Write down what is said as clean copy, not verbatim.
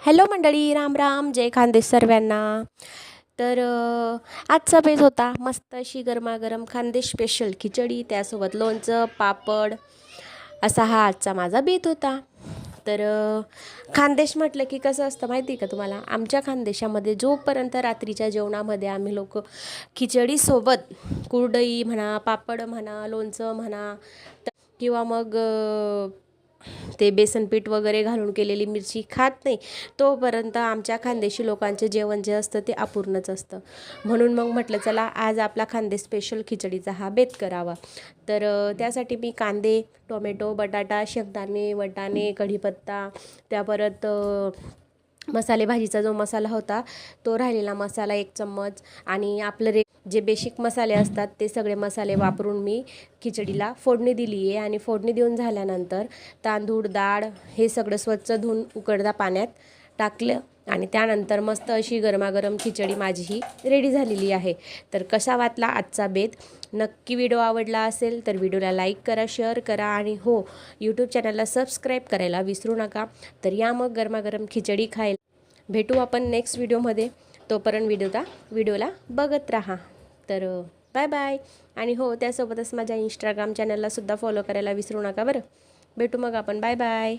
Hello मंडळी, राम राम, जय खानदेश सर्वांना. तर आजचा बेत होता मस्त अशी गरमागरम खानदेश स्पेशल खिचडी, त्यासोबत लोणचं पापड. असा हा आजचा माझा बेत होता. तर खानदेश म्हटलं की कसं असतं माहिती आहे का तुम्हाला? आमच्या खानदेशामध्ये जोपर्यंत रात्रीच्या जेवणामध्ये आम्ही लोक खिचडीसोबत कुरडई म्हणा, पापड म्हणा, लोणचं म्हणा, किंवा मग ते बेसन पीठ वगैरे घालून केलेली मिरची खात नाही, तोपर्यंत आमच्या खानदेशी लोकांचे जेवण जे असतं ते अपूर्णच असतं. म्हणून मग म्हटलं चला आज आपला खानदेश स्पेशल खिचडीचा हा बेत करावा. तर त्यासाठी मी कांदे, टोमॅटो, बटाटा, शेंगदाणे, वाटाणे, कढीपत्ता, त्या परत मसाले भाजीचा जो मसाला होता तो राहिलेला मसाला 1 चम्मच, आणि आपलं जे बेसिक मसाले असतात ते सगळे मसाले वापरून मी खिचडीला फोडणी दिली आहे. आणि फोडणी देऊन झाल्यानंतर तांदूळ, डाळ हे सगळं स्वच्छ धुवून उकळत्या पाण्यात टाकलं, आणि त्यानंतर मस्त अशी गरमागरम खिचडी माझी ही रेडी झालेली आहे. तर कसा वाटला आजचा बेत? नक्की व्हिडिओ आवडला असेल तर व्हिडिओला लाईक करा, शेअर करा, आणि हो, यूट्यूब चॅनलला सबस्क्राईब करायला विसरू नका. तर या मग गरमागरम खिचडी खायला भेटू आपण नेक्स्ट व्हिडिओमध्ये. तोपर्यंत व्हिडिओला बघत राहा. तर बाय बाय. आणि हो, त्यासोबतच माझ्या इंस्टाग्राम चॅनलला सुद्धा फॉलो करायला विसरू नका बरं. भेटू मग आपण. Bye bye.